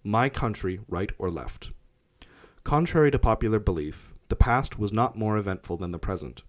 my country right or left. Contrary to popular belief, the past was not more eventful than the present.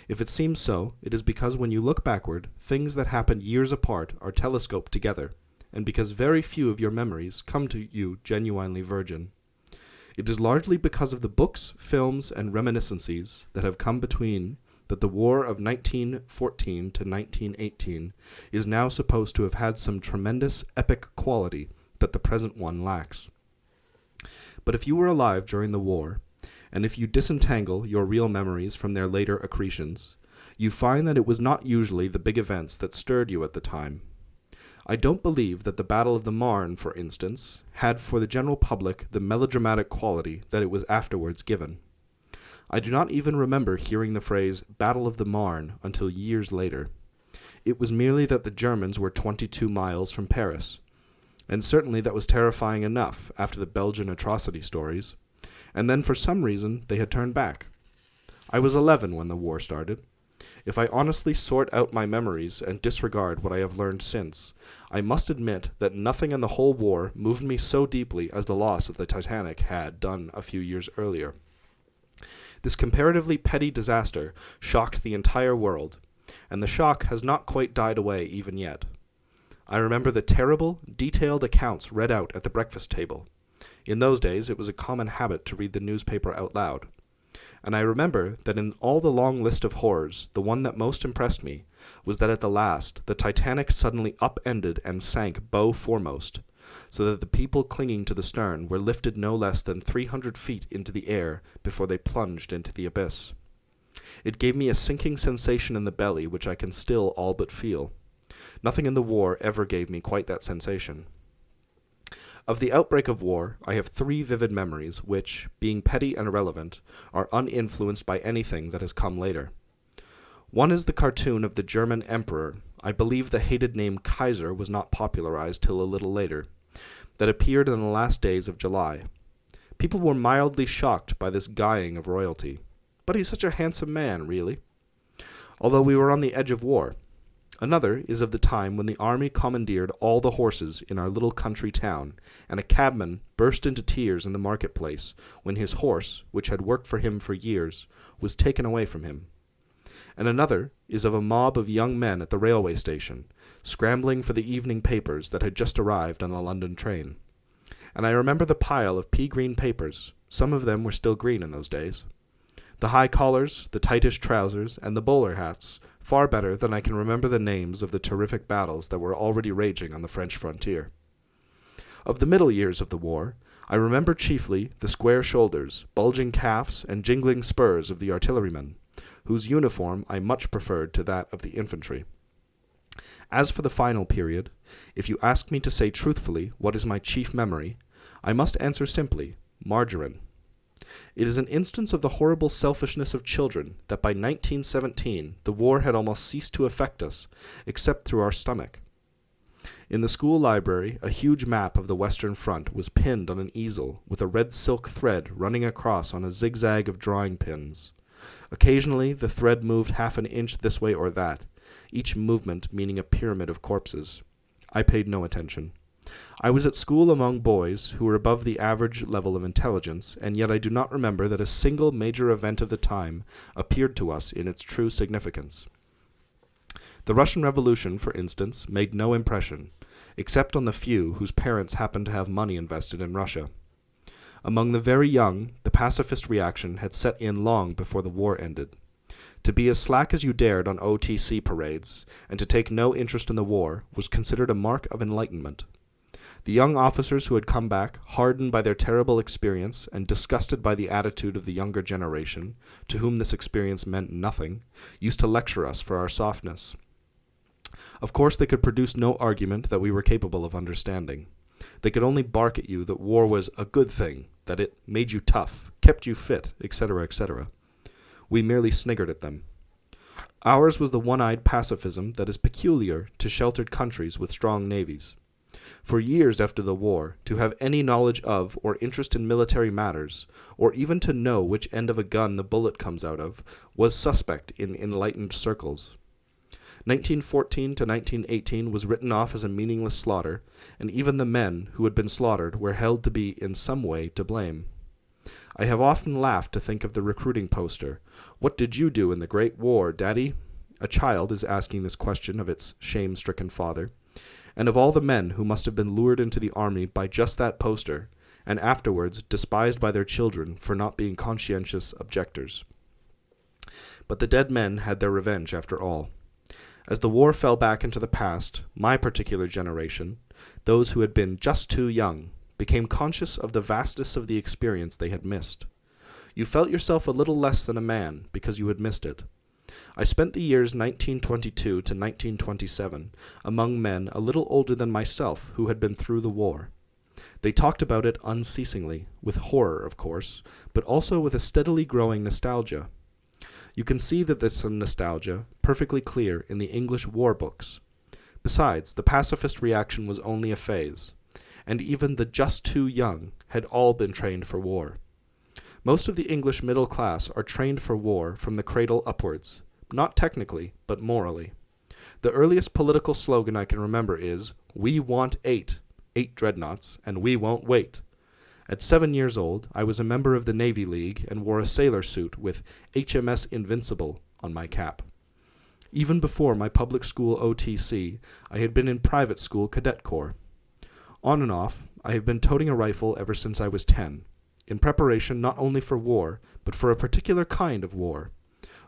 If it seems so, it is because when you look backward, things that happened years apart are telescoped together, and because very few of your memories come to you genuinely virgin. It is largely because of the books, films, and reminiscences that have come between that the war of 1914 to 1918 is now supposed to have had some tremendous epic quality that the present one lacks. But if you were alive during the war, and if you disentangle your real memories from their later accretions, you find that it was not usually the big events that stirred you at the time. I don't believe that the Battle of the Marne, for instance, had for the general public the melodramatic quality that it was afterwards given. I do not even remember hearing the phrase Battle of the Marne until years later. It was merely that the Germans were 22 miles from Paris, and certainly that was terrifying enough after the Belgian atrocity stories, and then for some reason they had turned back. I was 11 when the war started. If I honestly sort out my memories and disregard what I have learned since, I must admit that nothing in the whole war moved me so deeply as the loss of the Titanic had done a few years earlier. This comparatively petty disaster shocked the entire world, and the shock has not quite died away even yet. I remember the terrible, detailed accounts read out at the breakfast table. In those days, it was a common habit to read the newspaper out loud. And I remember that in all the long list of horrors, the one that most impressed me was that at the last, the Titanic suddenly upended and sank bow foremost, so that the people clinging to the stern were lifted no less than 300 feet into the air before they plunged into the abyss. It gave me a sinking sensation in the belly which I can still all but feel. Nothing in the war ever gave me quite that sensation. Of the outbreak of war, I have 3 vivid memories which, being petty and irrelevant, are uninfluenced by anything that has come later. One is the cartoon of the German emperor, I believe the hated name Kaiser was not popularized till a little later, that appeared in the last days of July. People were mildly shocked by this guying of royalty. But he's such a handsome man, really. Although we were on the edge of war. Another is of the time when the army commandeered all the horses in our little country town, and a cabman burst into tears in the marketplace when his horse, which had worked for him for years, was taken away from him. And another is of a mob of young men at the railway station, scrambling for the evening papers that had just arrived on the London train. And I remember the pile of pea-green papers. Some of them were still green in those days. The high collars, the tightish trousers, and the bowler hats, far better than I can remember the names of the terrific battles that were already raging on the French frontier. Of the middle years of the war, I remember chiefly the square shoulders, bulging calves, and jingling spurs of the artillerymen, whose uniform I much preferred to that of the infantry. As for the final period, if you ask me to say truthfully what is my chief memory, I must answer simply, margarine. It is an instance of the horrible selfishness of children that by 1917 the war had almost ceased to affect us, except through our stomach. In the school library, a huge map of the Western Front was pinned on an easel with a red silk thread running across on a zigzag of drawing pins. Occasionally the thread moved half an inch this way or that, each movement meaning a pyramid of corpses. I paid no attention. I was at school among boys who were above the average level of intelligence, and yet I do not remember that a single major event of the time appeared to us in its true significance. The Russian Revolution, for instance, made no impression, except on the few whose parents happened to have money invested in Russia. Among the very young, the pacifist reaction had set in long before the war ended. To be as slack as you dared on OTC parades, and to take no interest in the war, was considered a mark of enlightenment. The young officers who had come back, hardened by their terrible experience and disgusted by the attitude of the younger generation, to whom this experience meant nothing, used to lecture us for our softness. Of course they could produce no argument that we were capable of understanding. They could only bark at you that war was a good thing, that it made you tough, kept you fit, etc., etc. We merely sniggered at them. Ours was the one-eyed pacifism that is peculiar to sheltered countries with strong navies. For years after the war, to have any knowledge of or interest in military matters, or even to know which end of a gun the bullet comes out of, was suspect in enlightened circles. 1914 to 1918 was written off as a meaningless slaughter, and even the men who had been slaughtered were held to be in some way to blame. I have often laughed to think of the recruiting poster. "What did you do in the Great War, Daddy?" A child is asking this question of its shame-stricken father, and of all the men who must have been lured into the army by just that poster, and afterwards despised by their children for not being conscientious objectors. But the dead men had their revenge after all. As the war fell back into the past, my particular generation, those who had been just too young, became conscious of the vastness of the experience they had missed. You felt yourself a little less than a man because you had missed it. I spent the years 1922 to 1927 among men a little older than myself who had been through the war. They talked about it unceasingly, with horror, of course, but also with a steadily growing nostalgia. You can see that this nostalgia perfectly clear in the English war books. Besides, the pacifist reaction was only a phase, and even the just too young had all been trained for war. Most of the English middle class are trained for war from the cradle upwards, not technically, but morally. The earliest political slogan I can remember is, "We want 8 dreadnoughts, and we won't wait." At 7 years old, I was a member of the Navy League and wore a sailor suit with HMS Invincible on my cap. Even before my public school OTC, I had been in private school cadet corps. On and off, I have been toting a rifle ever since I was 10, in preparation not only for war, but for a particular kind of war.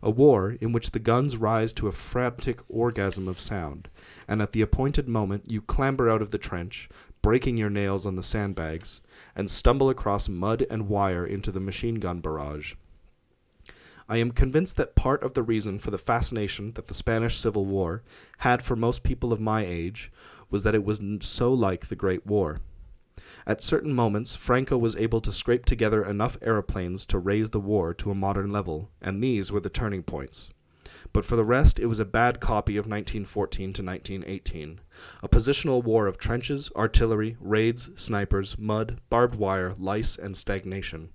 A war in which the guns rise to a frantic orgasm of sound, and at the appointed moment you clamber out of the trench, breaking your nails on the sandbags, and stumble across mud and wire into the machine gun barrage. I am convinced that part of the reason for the fascination that the Spanish Civil War had for most people of my age was that it was so like the Great War. At certain moments, Franco was able to scrape together enough aeroplanes to raise the war to a modern level, and these were the turning points. But for the rest, it was a bad copy of 1914 to 1918, a positional war of trenches, artillery, raids, snipers, mud, barbed wire, lice, and stagnation.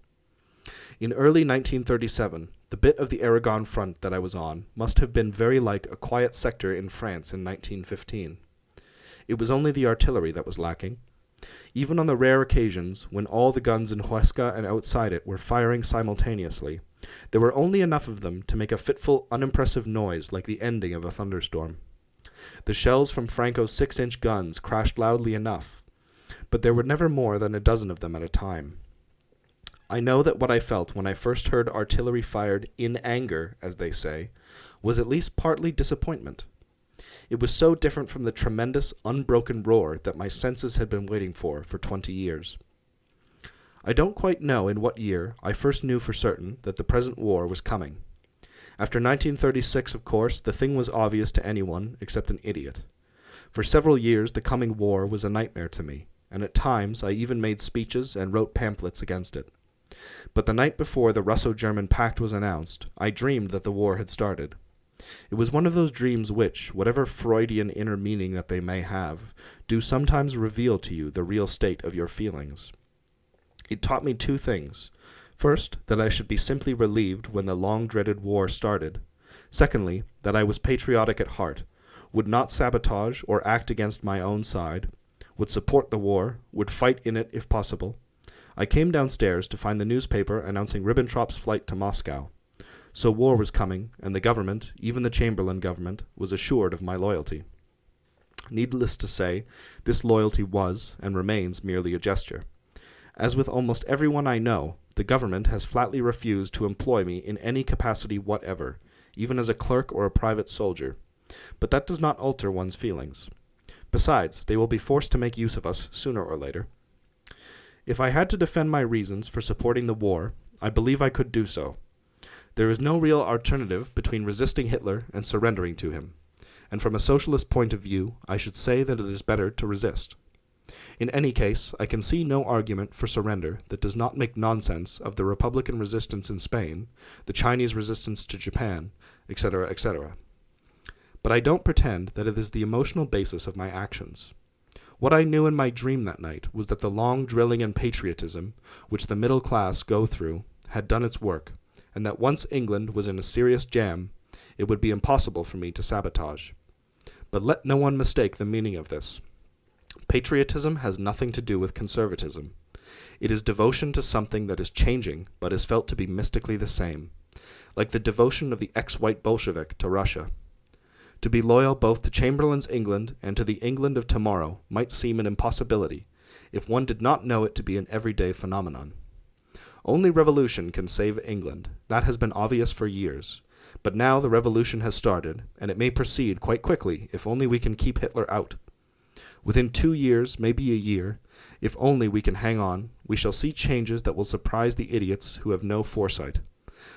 In early 1937, the bit of the Aragon front that I was on must have been very like a quiet sector in France in 1915. It was only the artillery that was lacking. Even on the rare occasions when all the guns in Huesca and outside it were firing simultaneously, there were only enough of them to make a fitful, unimpressive noise like the ending of a thunderstorm. The shells from Franco's 6-inch guns crashed loudly enough, but there were never more than a dozen of them at a time. I know that what I felt when I first heard artillery fired in anger, as they say, was at least partly disappointment. It was so different from the tremendous, unbroken roar that my senses had been waiting for 20 years. I don't quite know in what year I first knew for certain that the present war was coming. After 1936, of course, the thing was obvious to anyone except an idiot. For several years, the coming war was a nightmare to me, and at times I even made speeches and wrote pamphlets against it. But the night before the Russo-German Pact was announced, I dreamed that the war had started. It was one of those dreams which, whatever Freudian inner meaning that they may have, do sometimes reveal to you the real state of your feelings. It taught me 2 things. First, that I should be simply relieved when the long-dreaded war started. Secondly, that I was patriotic at heart, would not sabotage or act against my own side, would support the war, would fight in it if possible. I came downstairs to find the newspaper announcing Ribbentrop's flight to Moscow. So war was coming, and the government, even the Chamberlain government, was assured of my loyalty. Needless to say, this loyalty was, and remains, merely a gesture. As with almost everyone I know, the government has flatly refused to employ me in any capacity whatever, even as a clerk or a private soldier. But that does not alter one's feelings. Besides, they will be forced to make use of us sooner or later. If I had to defend my reasons for supporting the war, I believe I could do so. There is no real alternative between resisting Hitler and surrendering to him, and from a socialist point of view, I should say that it is better to resist. In any case, I can see no argument for surrender that does not make nonsense of the Republican resistance in Spain, the Chinese resistance to Japan, etc., etc. But I don't pretend that it is the emotional basis of my actions. What I knew in my dream that night was that the long drilling in patriotism, which the middle class go through, had done its work, and that once England was in a serious jam, it would be impossible for me to sabotage. But let no one mistake the meaning of this. Patriotism has nothing to do with conservatism. It is devotion to something that is changing, but is felt to be mystically the same, like the devotion of the ex-white Bolshevik to Russia. To be loyal both to Chamberlain's England and to the England of tomorrow might seem an impossibility, if one did not know it to be an everyday phenomenon. Only revolution can save England. That has been obvious for years. But now the revolution has started, and it may proceed quite quickly if only we can keep Hitler out. Within 2 years, maybe a year, if only we can hang on, we shall see changes that will surprise the idiots who have no foresight.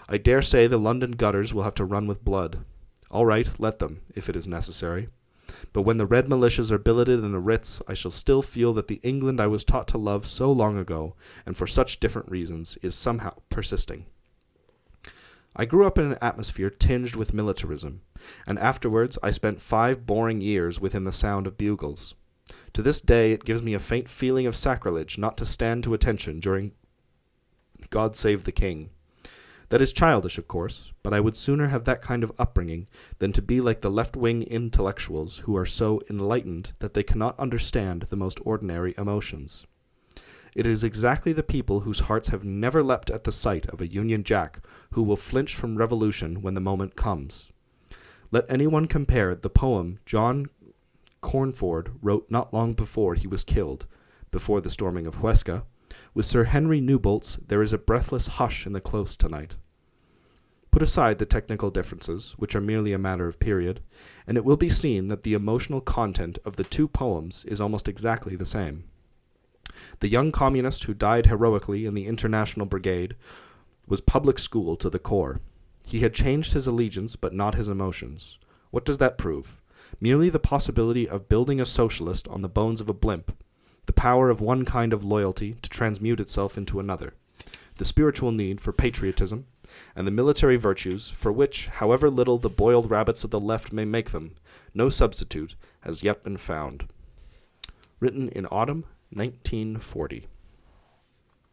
I dare say the London gutters will have to run with blood. All right, let them, if it is necessary. But when the red militias are billeted in the Ritz, I shall still feel that the England I was taught to love so long ago, and for such different reasons, is somehow persisting. I grew up in an atmosphere tinged with militarism, and afterwards I spent 5 boring years within the sound of bugles. To this day it gives me a faint feeling of sacrilege not to stand to attention during God Save the King. That is childish, of course, but I would sooner have that kind of upbringing than to be like the left-wing intellectuals who are so enlightened that they cannot understand the most ordinary emotions. It is exactly the people whose hearts have never leapt at the sight of a Union Jack who will flinch from revolution when the moment comes. Let anyone compare the poem John Cornford wrote not long before he was killed, before the storming of Huesca, with Sir Henry Newbolt's There is a Breathless Hush in the Close tonight. Put aside the technical differences, which are merely a matter of period, and it will be seen that the emotional content of the 2 poems is almost exactly the same. The young communist who died heroically in the International Brigade was public school to the core. He had changed his allegiance, but not his emotions. What does that prove? Merely the possibility of building a socialist on the bones of a blimp, the power of one kind of loyalty to transmute itself into another, the spiritual need for patriotism, and the military virtues for which, however little the boiled rabbits of the left may make them, no substitute has yet been found. Written in autumn 1940.